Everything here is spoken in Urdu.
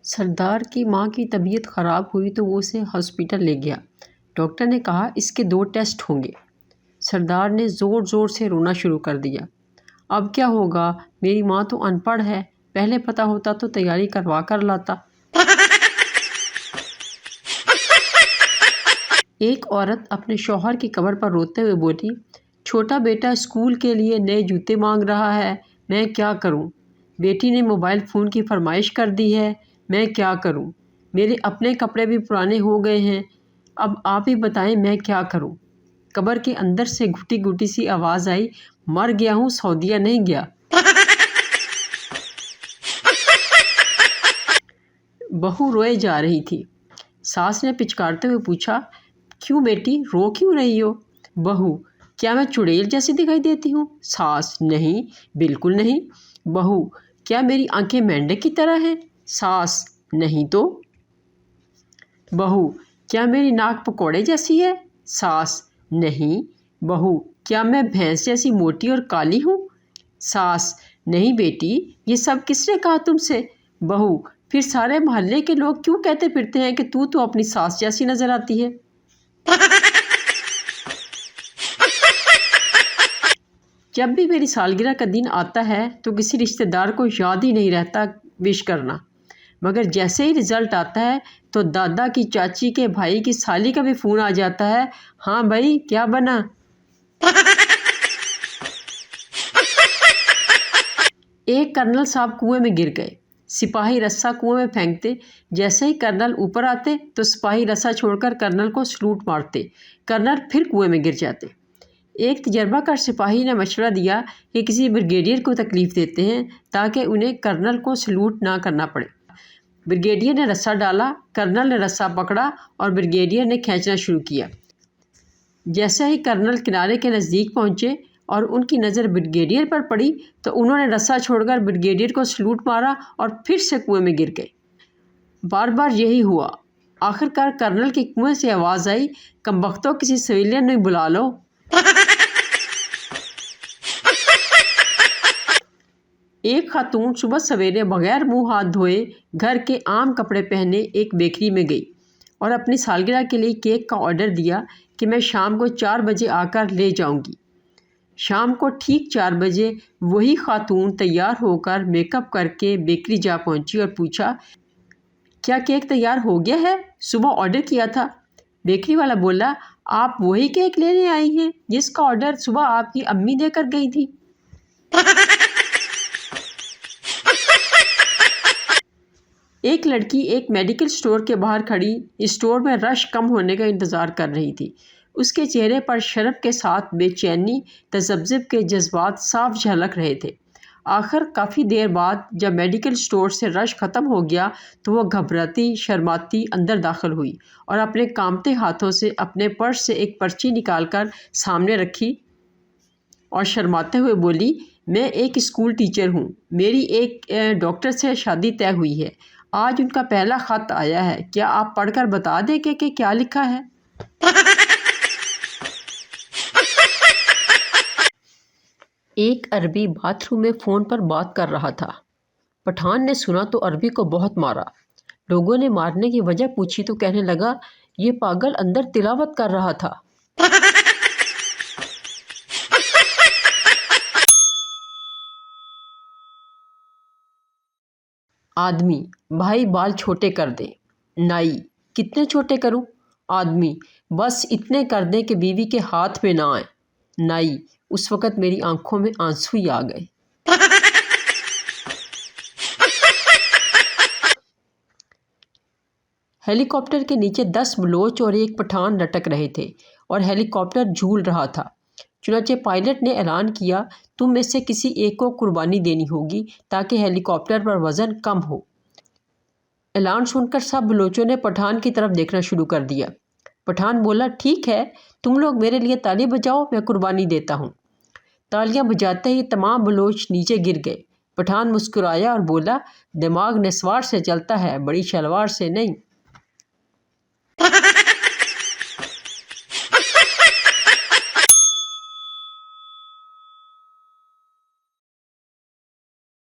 سردار کی ماں کی طبیعت خراب ہوئی تو وہ اسے ہاسپٹل لے گیا۔ ڈاکٹر نے کہا اس کے 2 ٹیسٹ ہوں گے۔ سردار نے زور زور سے رونا شروع کر دیا۔ اب کیا ہوگا؟ میری ماں تو ان پڑھ ہے، پہلے پتہ ہوتا تو تیاری کروا کر لاتا۔ ایک عورت اپنے شوہر کی قبر پر روتے ہوئے بولی، چھوٹا بیٹا اسکول کے لیے نئے جوتے مانگ رہا ہے، میں کیا کروں؟ بیٹی نے موبائل فون کی فرمائش کر دی ہے، میں کیا کروں؟ میرے اپنے کپڑے بھی پرانے ہو گئے ہیں، اب آپ ہی بتائیں میں کیا کروں؟ قبر کے اندر سے گھٹی گھٹی سی آواز آئی، مر گیا ہوں، سعودیہ نہیں گیا۔ بہو روئے جا رہی تھی۔ ساس نے پچکارتے ہوئے پوچھا، کیوں بیٹی رو کیوں رہی ہو؟ بہو، کیا میں چڑیل جیسی دکھائی دیتی ہوں؟ ساس، نہیں، بالکل نہیں۔ بہو، کیا میری آنکھیں مینڈک کی طرح ہیں؟ ساس، نہیں تو۔ بہو، کیا میری ناک پکوڑے جیسی ہے؟ ساس، نہیں۔ بہو، کیا میں بھینس جیسی موٹی اور کالی ہوں؟ ساس، نہیں بیٹی، یہ سب کس نے کہا تم سے؟ بہو، پھر سارے محلے کے لوگ کیوں کہتے پھرتے ہیں کہ تو اپنی ساس جیسی نظر آتی ہے؟ جب بھی میری سالگرہ کا دن آتا ہے تو کسی رشتہ دار کو یاد ہی نہیں رہتا وش کرنا، مگر جیسے ہی رزلٹ آتا ہے تو دادا کی چاچی کے بھائی کی سالی کا بھی فون آ جاتا ہے، ہاں بھائی کیا بنا؟ ایک کرنل صاحب کنویں میں گر گئے۔ سپاہی رسا کنویں میں پھینکتے، جیسے ہی کرنل اوپر آتے تو سپاہی رسا چھوڑ کر کرنل کو سلوٹ مارتے، کرنل پھر کنویں میں گر جاتے۔ ایک تجربہ کار سپاہی نے مشورہ دیا کہ کسی بریگیڈیئر کو تکلیف دیتے ہیں تاکہ انہیں کرنل کو سلوٹ نہ کرنا پڑے۔ بریگیڈیئر نے رسا ڈالا، کرنل نے رسا پکڑا اور بریگیڈیئر نے کھینچنا شروع کیا۔ جیسے ہی کرنل کنارے کے نزدیک پہنچے اور ان کی نظر بریگیڈیئر پر پڑی تو انہوں نے رسا چھوڑ کر بریگیڈیئر کو سلوٹ مارا اور پھر سے کنویں میں گر گئے۔ بار بار یہی ہوا۔ آخر کار کرنل کی کنویں سے آواز آئی، کم بختو کسی سویلین نے بلا لو۔ ایک خاتون صبح سویرے بغیر منہ ہاتھ دھوئے گھر کے عام کپڑے پہنے ایک بیکری میں گئی اور اپنی سالگرہ کے لیے کیک کا آرڈر دیا کہ میں شام کو 4 بجے آ کر لے جاؤں گی۔ شام کو ٹھیک 4 بجے وہی خاتون تیار ہو کر میک اپ کر کے بیکری جا پہنچی اور پوچھا، کیا کیک تیار ہو گیا ہے؟ صبح آرڈر کیا تھا۔ بیکری والا بولا، آپ وہی کیک لینے آئی ہیں جس کا آرڈر صبح آپ کی امی دے کر گئی تھی۔ ایک لڑکی ایک میڈیکل اسٹور کے باہر کھڑی اسٹور میں رش کم ہونے کا انتظار کر رہی تھی۔ اس کے چہرے پر شرم کے ساتھ بے چینی، تذبذب کے جذبات صاف جھلک رہے تھے۔ آخر کافی دیر بعد جب میڈیکل اسٹور سے رش ختم ہو گیا تو وہ گھبراتی شرماتی اندر داخل ہوئی اور اپنے کانپتے ہاتھوں سے اپنے پرس سے ایک پرچی نکال کر سامنے رکھی اور شرماتے ہوئے بولی، میں ایک اسکول ٹیچر ہوں، میری ایک ڈاکٹر سے شادی طے ہوئی ہے، آج ان کا پہلا خط آیا ہے، کیا آپ پڑھ کر بتا دیں کہ کیا لکھا ہے؟ ایک عربی باتھ روم میں فون پر بات کر رہا تھا۔ پٹھان نے سنا تو عربی کو بہت مارا۔ لوگوں نے مارنے کی وجہ پوچھی تو کہنے لگا، یہ پاگل اندر تلاوت کر رہا تھا۔ آدمی، بھائی بال چھوٹے کر دیں۔ نائی، کتنے چھوٹے کروں؟ آدمی، بس اتنے کر دیں کہ بیوی کے ہاتھ میں نہ آئیں۔ نائی، اس وقت میری آنکھوں میں آنسو ہی آ گئے۔ ہیلی کاپٹر کے نیچے 10 بلوچ اور ایک پٹھان لٹک رہے تھے اور ہیلی کاپٹر جھول رہا تھا۔ چنانچہ پائلٹ نے اعلان کیا، تم میں سے کسی ایک کو قربانی دینی ہوگی تاکہ ہیلی کاپٹر پر وزن کم ہو۔ اعلان سن کر سب بلوچوں نے پٹھان کی طرف دیکھنا شروع کر دیا۔ پٹھان بولا، ٹھیک ہے، تم لوگ میرے لیے تالی بجاؤ، میں قربانی دیتا ہوں۔ تالیاں بجاتے ہی تمام بلوچ نیچے گر گئے۔ پٹھان مسکرایا اور بولا، دماغ نسوار سے چلتا ہے، بڑی شلوار سے نہیں۔